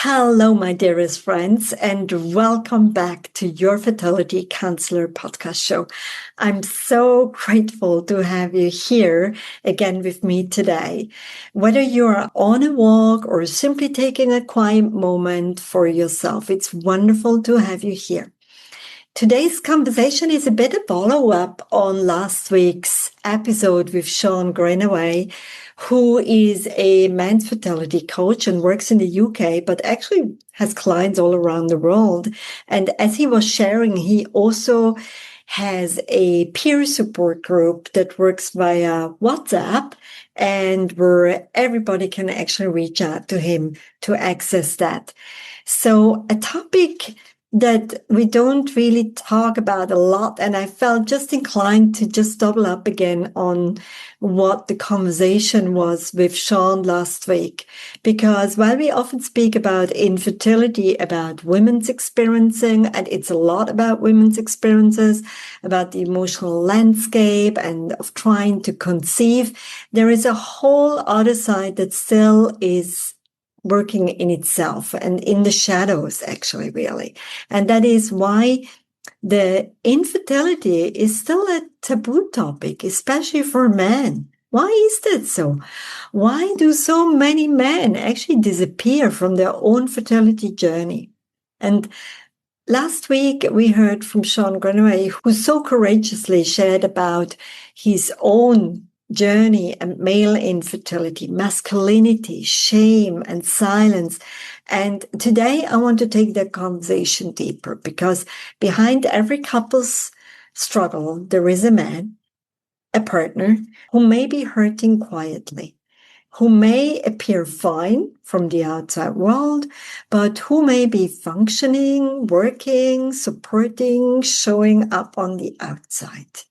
Hello, my dearest friends, and welcome back to your Fertility Counselor podcast show. I'm so grateful to have you here again with me today. Whether you're on a walk or simply taking a quiet moment for yourself, it's wonderful to have you here. Today's conversation is a bit of follow-up on last week's episode with Sean Greenaway, who is a men's fertility coach and works in the UK, but actually has clients all around the world. And as he was sharing, he also has a peer support group that works via WhatsApp and where everybody can actually reach out to him to access that. So a topic that we don't really talk about a lot. And I felt just inclined to just double up again on what the conversation was with Sean last week. Because while we often speak about infertility, about women's experiencing, and it's a lot about women's experiences, about the emotional landscape and of trying to conceive, there is a whole other side that still is working in itself and in the shadows, actually, really. And that is why the infertility is still a taboo topic, especially for men. Why is that so? Why do so many men actually disappear from their own fertility journey? And last week, we heard from Sean Greenaway, who so courageously shared about his own journey and male infertility, masculinity, shame, and silence. And today I want to take that conversation deeper because behind every couple's struggle, there is a man, a partner who may be hurting quietly, who may appear fine from the outside world, but who may be functioning, working, supporting, showing up on the outside,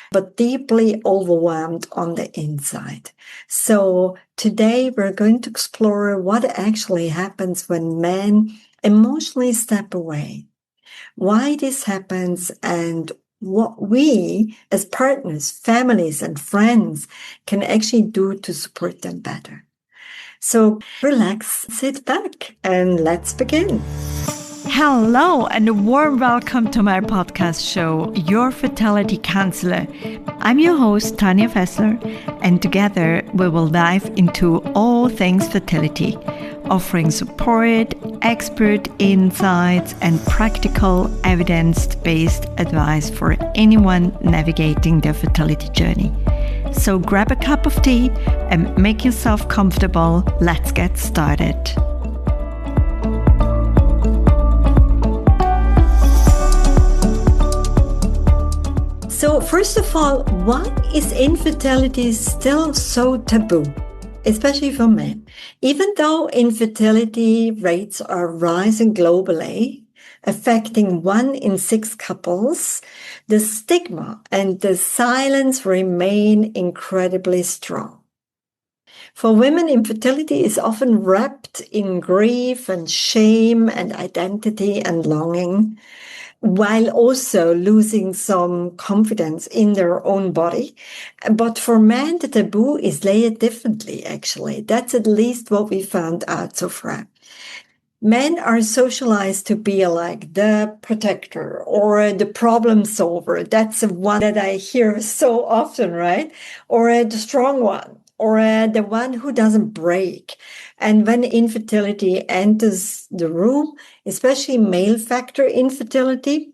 but deeply overwhelmed on the inside. So today we're going to explore what actually happens when men emotionally step away, why this happens, and what we as partners, families, and friends can actually do to support them better. So relax, sit back, and let's begin. Hello and a warm welcome to my podcast show, Your Fertility Counselor. I'm your host, Tanya Fessler, and together we will dive into all things fertility, offering support, expert insights, and practical evidence-based advice for anyone navigating their fertility journey. So grab a cup of tea and make yourself comfortable. Let's get started. So first of all, why is infertility still so taboo, especially for men? Even though infertility rates are rising globally, affecting 1 in 6 couples, the stigma and the silence remain incredibly strong. For women, infertility is often wrapped in grief and shame and identity and longing, while also losing some confidence in their own body. But for men, the taboo is layered differently, actually. That's at least what we found out so far. Men are socialized to be like the protector or the problem solver. That's the one that I hear so often, right? Or the strong one, or the one who doesn't break. And when infertility enters the room, especially male factor infertility,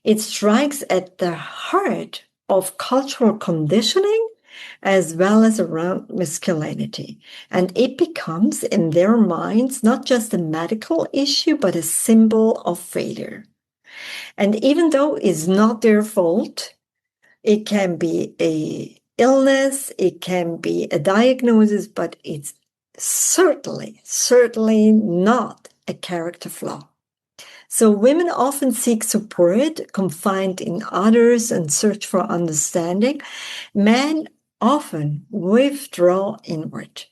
it strikes at the heart of cultural conditioning as well as around masculinity. And it becomes, in their minds, not just a medical issue, but a symbol of failure. And even though it's not their fault, it can be a illness, it can be a diagnosis, but it's certainly not a character flaw. So women often seek support, confide in others, and search for understanding. Men often withdraw inward.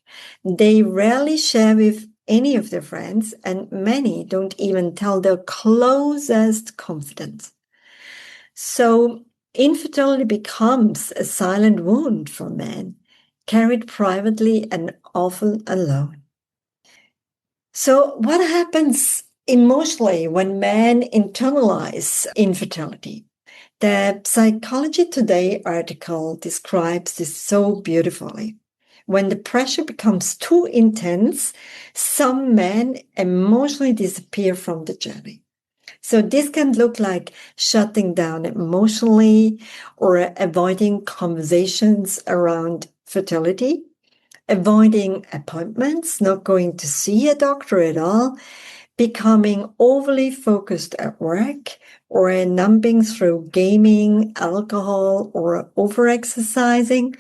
They rarely share with any of their friends, and many don't even tell their closest confidants. So infertility becomes a silent wound for men, carried privately and often alone. So what happens emotionally when men internalize infertility? The Psychology Today article describes this so beautifully. When the pressure becomes too intense, some men emotionally disappear from the journey. So this can look like shutting down emotionally or avoiding conversations around fertility, avoiding appointments, not going to see a doctor at all, becoming overly focused at work, or numbing through gaming, alcohol, or overexercising,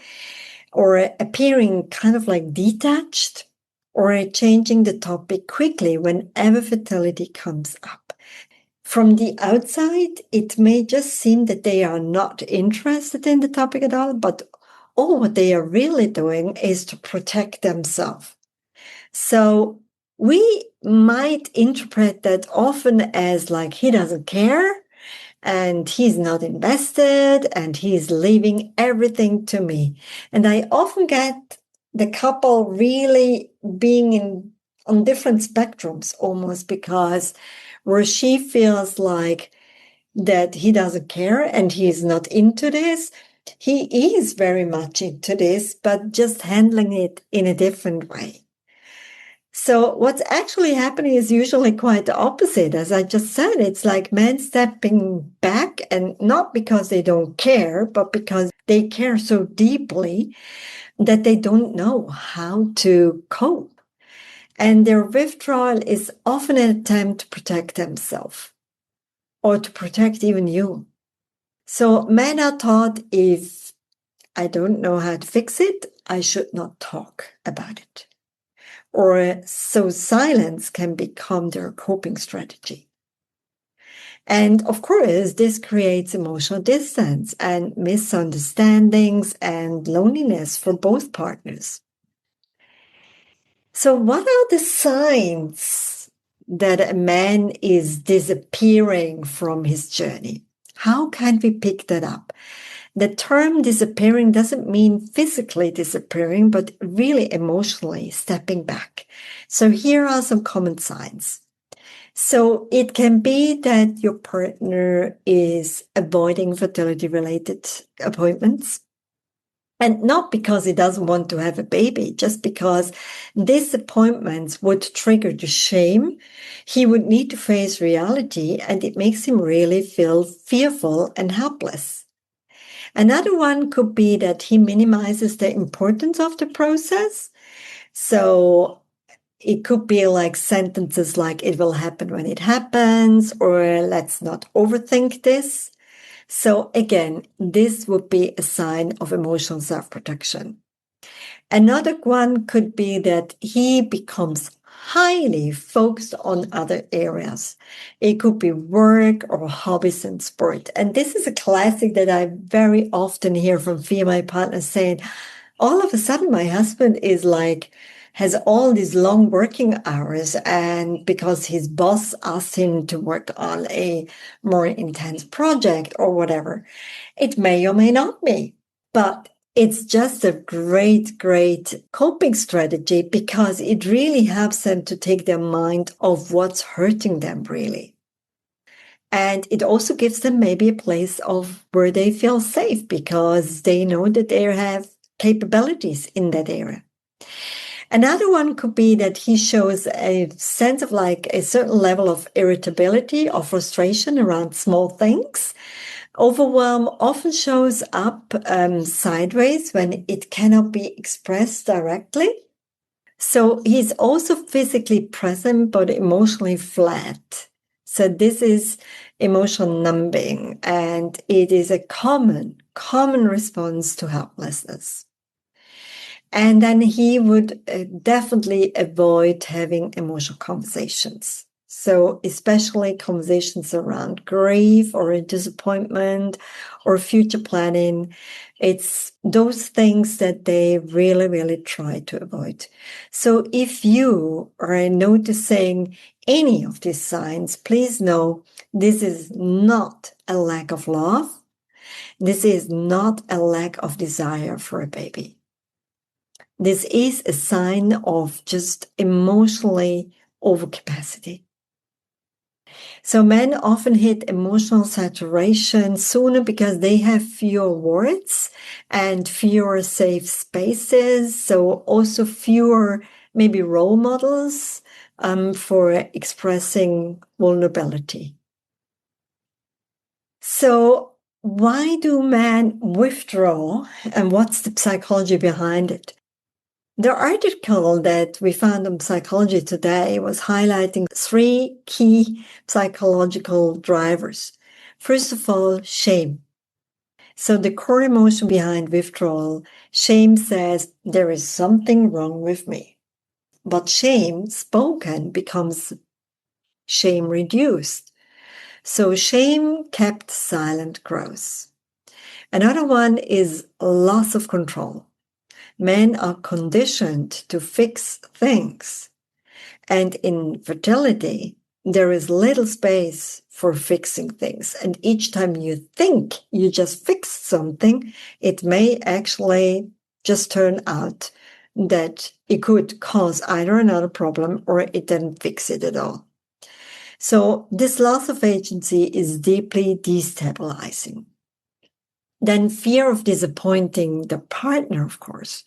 or appearing kind of like detached, or changing the topic quickly whenever fertility comes up. From the outside, it may just seem that they are not interested in the topic at all, but all what they are really doing is to protect themselves. So we might interpret that often as like he doesn't care and he's not invested and he's leaving everything to me. And I often get the couple really being on different spectrums almost, because where she feels like that he doesn't care and he's not into this, he is very much into this, but just handling it in a different way. So what's actually happening is usually quite the opposite. As I just said, it's like men stepping back, and not because they don't care, but because they care so deeply that they don't know how to cope. And their withdrawal is often an attempt to protect themselves or to protect even you. So men are taught, if I don't know how to fix it, I should not talk about it. Or so silence can become their coping strategy. And of course, this creates emotional distance and misunderstandings and loneliness for both partners. So what are the signs that a man is disappearing from his journey? How can we pick that up? The term disappearing doesn't mean physically disappearing, but really emotionally stepping back. So here are some common signs. So it can be that your partner is avoiding fertility-related appointments. And not because he doesn't want to have a baby, just because these appointments would trigger the shame. He would need to face reality, and it makes him really feel fearful and helpless. Another one could be that he minimizes the importance of the process. So it could be like sentences like, it will happen when it happens, or let's not overthink this. So again, this would be a sign of emotional self-protection. Another one could be that he becomes highly focused on other areas. It could be work or hobbies and sport. And this is a classic that I very often hear from female partners saying, all of a sudden my husband is like, has all these long working hours, and because his boss asked him to work on a more intense project or whatever. It may or may not be, but it's just a great, great coping strategy, because it really helps them to take their mind off what's hurting them really. And it also gives them maybe a place of where they feel safe, because they know that they have capabilities in that area. Another one could be that he shows a sense of like a certain level of irritability or frustration around small things. Overwhelm often shows up sideways when it cannot be expressed directly. So he's also physically present, but emotionally flat. So this is emotional numbing, and it is a common response to helplessness. And then he would definitely avoid having emotional conversations. So especially conversations around grief or disappointment or future planning. It's those things that they really, really try to avoid. So if you are noticing any of these signs, please know this is not a lack of love. This is not a lack of desire for a baby. This is a sign of just emotionally overcapacity. So men often hit emotional saturation sooner because they have fewer words and fewer safe spaces. So also fewer maybe role models for expressing vulnerability. So why do men withdraw, and what's the psychology behind it? The article that we found on Psychology Today was highlighting 3 key psychological drivers. First of all, shame. So the core emotion behind withdrawal, shame says there is something wrong with me. But shame spoken becomes shame reduced. So shame kept silent grows. Another one is loss of control. Men are conditioned to fix things. And in fertility, there is little space for fixing things. And each time you think you just fixed something, it may actually just turn out that it could cause either another problem or it didn't fix it at all. So this loss of agency is deeply destabilizing. Then fear of disappointing the partner, of course.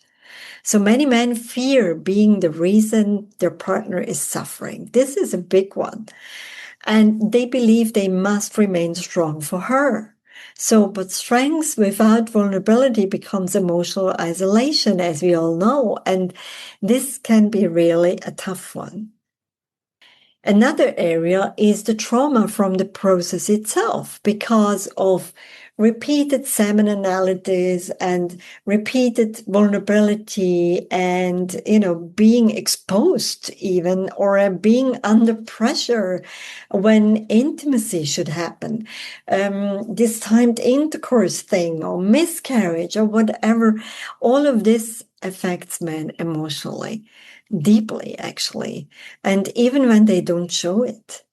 So many men fear being the reason their partner is suffering. This is a big one. And they believe they must remain strong for her. So, but strength without vulnerability becomes emotional isolation, as we all know. And this can be really a tough one. Another area is the trauma from the process itself because of repeated semen analysis and repeated vulnerability and, being exposed even or being under pressure when intimacy should happen. This timed intercourse thing or miscarriage or whatever, all of this affects men emotionally. Deeply, actually, and even when they don't show it.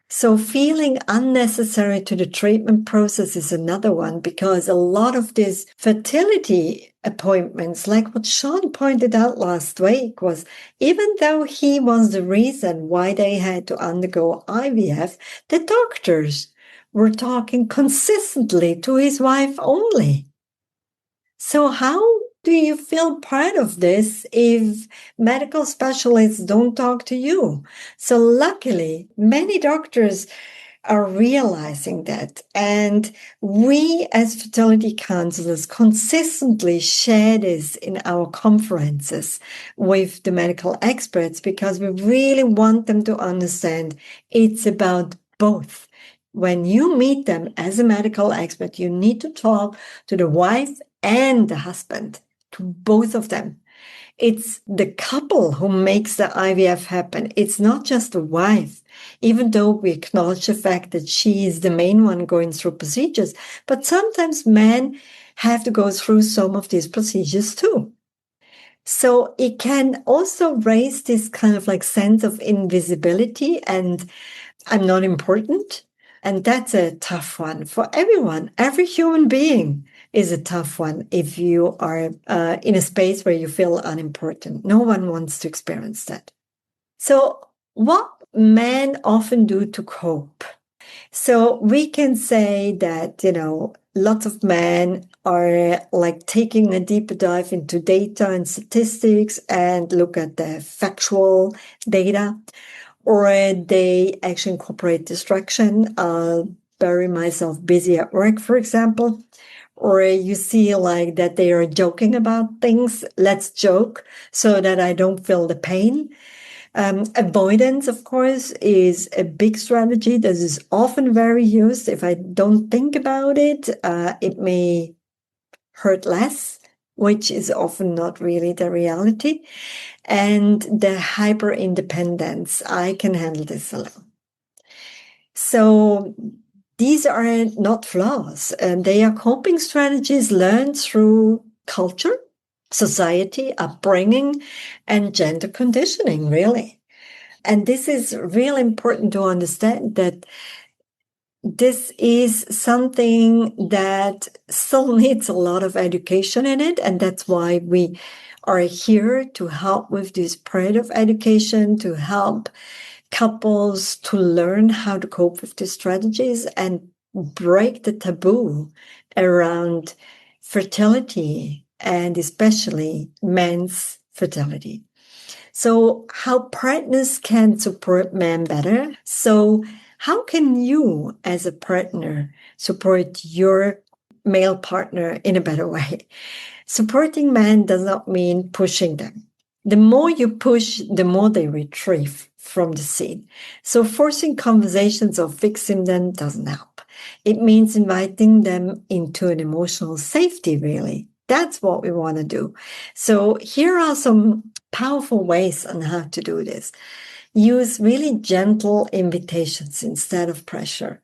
So feeling unnecessary to the treatment process is another one, because a lot of these fertility appointments, like what Sean pointed out last week, was even though he was the reason why they had to undergo IVF, the doctors were talking consistently to his wife only. So how do you feel part of this if medical specialists don't talk to you? So luckily, many doctors are realizing that. And we as fertility counselors consistently share this in our conferences with the medical experts because we really want them to understand it's about both. When you meet them as a medical expert, you need to talk to the wife and the husband, to both of them. It's the couple who makes the IVF happen. It's not just the wife, even though we acknowledge the fact that she is the main one going through procedures. But sometimes men have to go through some of these procedures too. So it can also raise this kind of like sense of invisibility and I'm not important. And that's a tough one for everyone. Every human being is a tough one if you are in a space where you feel unimportant. No one wants to experience that. So what men often do to cope? So we can say that, lots of men are like taking a deeper dive into data and statistics and look at the factual data, or they actually incorporate distraction. I'll bury myself busy at work, for example. Or you see like that they are joking about things. Let's joke so that I don't feel the pain. Avoidance, of course, is a big strategy that is often very used. If I don't think about it, it may hurt less, which is often not really the reality. And the hyper independence, I can handle this alone. So these are not flaws, and they are coping strategies learned through culture, society, upbringing, and gender conditioning, really. And this is really important to understand that this is something that still needs a lot of education in it. And that's why we are here to help with this period of education, to help couples to learn how to cope with these strategies and break the taboo around fertility and especially men's fertility. So, how partners can support men better. So, how can you, as a partner, support your male partner in a better way? Supporting men does not mean pushing them. The more you push, the more they retrieve from the scene. So, forcing conversations or fixing them doesn't help. It means inviting them into an emotional safety, really. That's what we want to do. So, here are some powerful ways on how to do this. Use really gentle invitations instead of pressure.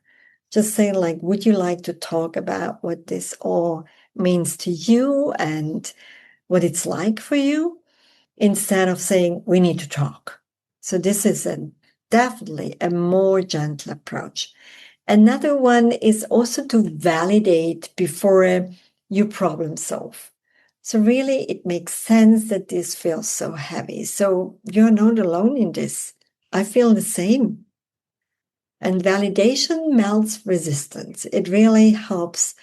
Just saying, like, would you like to talk about what this all means to you and what it's like for you? Instead of saying, we need to talk. So this is definitely a more gentle approach. Another one is also to validate before you problem solve. So really, it makes sense that this feels so heavy. So you're not alone in this. I feel the same. And validation melts resistance. It really helps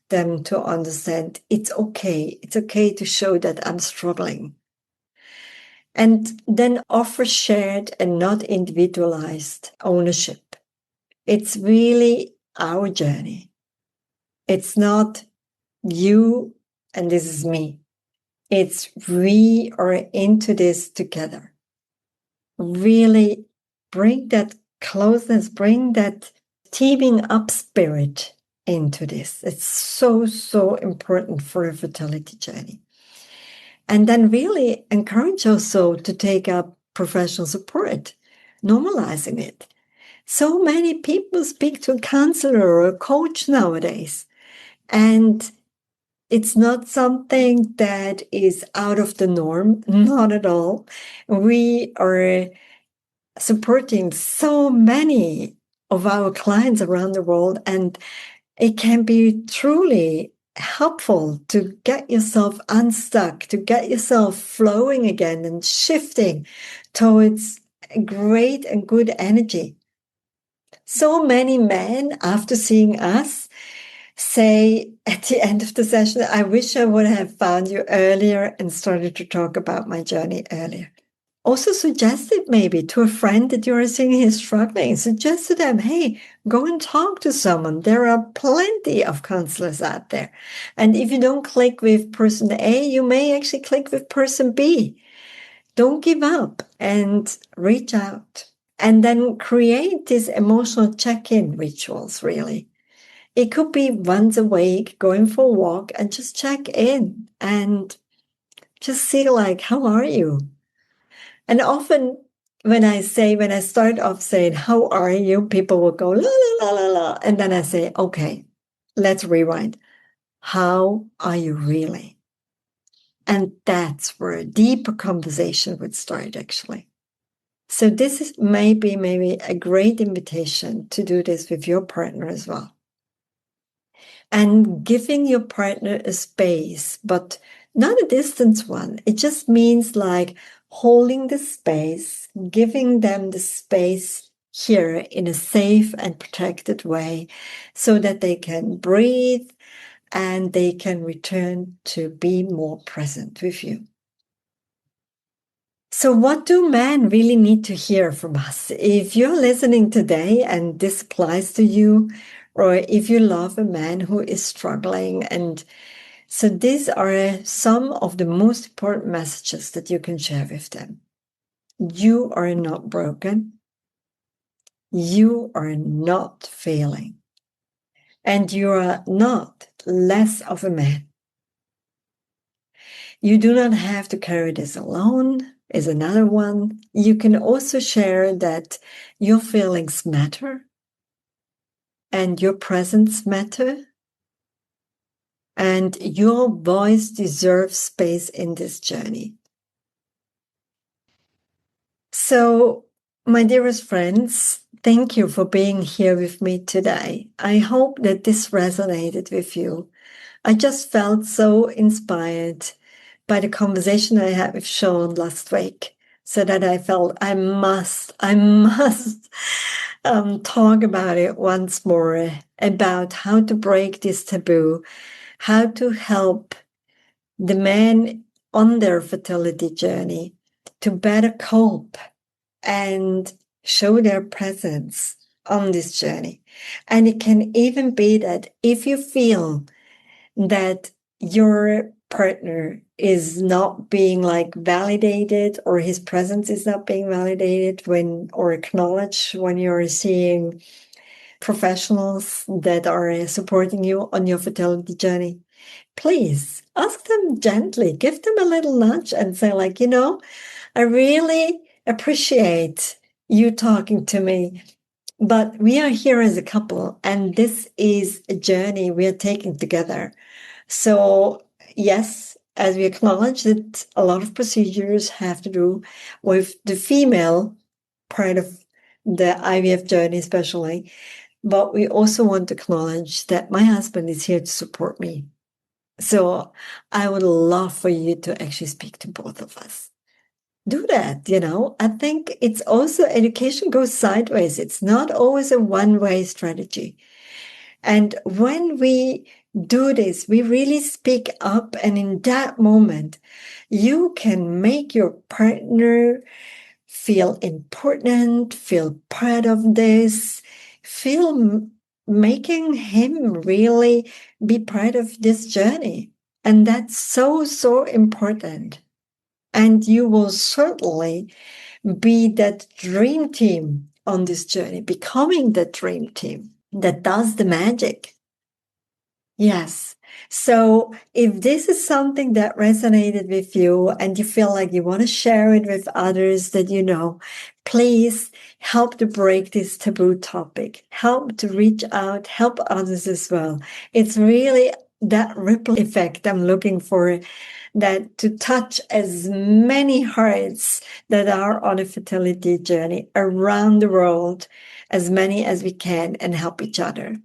them to understand it's okay. It's okay to show that I'm struggling. And then offer shared and not individualized ownership. It's really our journey. It's not you and this is me. It's we are into this together. Really bring that closeness, bring that teaming up spirit into this. It's so, so important for a fertility journey. And then really encourage also to take up professional support, normalizing it. So many people speak to a counselor or a coach nowadays, and it's not something that is out of the norm, not at all. We are supporting so many of our clients around the world, and it can be truly helpful to get yourself unstuck, to get yourself flowing again and shifting towards great and good energy. So many men, after seeing us, say at the end of the session, I wish I would have found you earlier and started to talk about my journey earlier. Also suggest it maybe to a friend that you are seeing is struggling. Suggest to them, hey, go and talk to someone. There are plenty of counselors out there. And if you don't click with person A, you may actually click with person B. Don't give up and reach out. And then create these emotional check-in rituals, really. It could be once a week, going for a walk and just check in and just see like, how are you? And often when I start off saying, how are you? People will go, la, la, la, la, la. And then I say, okay, let's rewind. How are you really? And that's where a deeper conversation would start, actually. So this is maybe a great invitation to do this with your partner as well. And giving your partner a space, but not a distance one. It just means like holding the space, giving them the space here in a safe and protected way so that they can breathe and they can return to be more present with you. So what do men really need to hear from us? If you're listening today and this applies to you, or if you love a man who is struggling, and so these are some of the most important messages that you can share with them. You are not broken. You are not failing. And you are not less of a man. You do not have to carry this alone, is another one. You can also share that your feelings matter and your presence matter. And your voice deserves space in this journey. So, my dearest friends, thank you for being here with me today. I hope that this resonated with you. I just felt so inspired by the conversation I had with Sean last week, so that I felt I must talk about it once more, about how to break this taboo, how to help the men on their fertility journey to better cope and show their presence on this journey. And it can even be that if you feel that your partner is not being validated, or his presence is not being validated or acknowledged when you're seeing professionals that are supporting you on your fertility journey, please ask them gently, give them a little nudge and say I really appreciate you talking to me, but we are here as a couple and this is a journey we are taking together. So yes, as we acknowledge that a lot of procedures have to do with the female part of the IVF journey especially, but we also want to acknowledge that my husband is here to support me. So I would love for you to actually speak to both of us. Do that, I think it's also education goes sideways. It's not always a one-way strategy. And when we do this, we really speak up, and in that moment, you can make your partner feel important, feel part of this, making him really be part of this journey. And that's so, so important. And you will certainly be that dream team on this journey, becoming the dream team that does the magic. Yes. So if this is something that resonated with you and you feel like you want to share it with others that you know, please help to break this taboo topic. Help to reach out, help others as well. It's really that ripple effect I'm looking for, that to touch as many hearts that are on a fertility journey around the world, as many as we can, and help each other.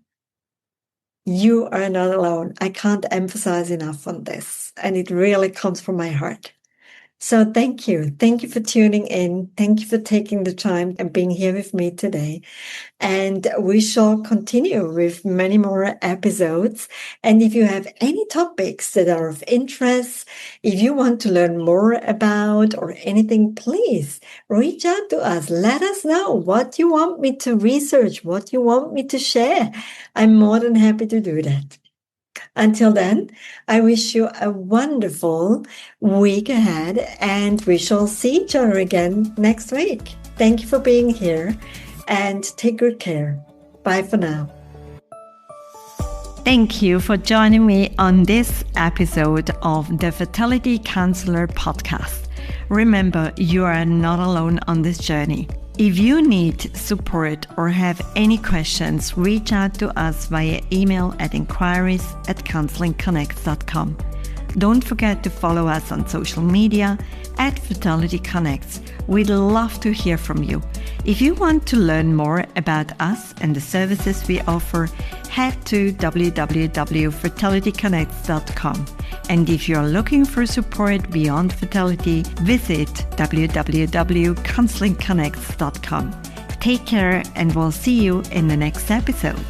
You are not alone. I can't emphasize enough on this, and it really comes from my heart. So thank you. Thank you for tuning in. Thank you for taking the time and being here with me today. And we shall continue with many more episodes. And if you have any topics that are of interest, if you want to learn more about or anything, please reach out to us. Let us know what you want me to research, what you want me to share. I'm more than happy to do that. Until then, I wish you a wonderful week ahead, and we shall see each other again next week. Thank you for being here, and take good care. Bye for now. Thank you for joining me on this episode of the Fertility Counselor podcast. Remember, you are not alone on this journey. If you need support or have any questions, reach out to us via email at inquiries@counselingconnects.com. Don't forget to follow us on social media at Fertility Connects. We'd love to hear from you. If you want to learn more about us and the services we offer, head to www.fertilityconnects.com. And if you're looking for support beyond fertility, visit www.counselingconnects.com. Take care, and we'll see you in the next episode.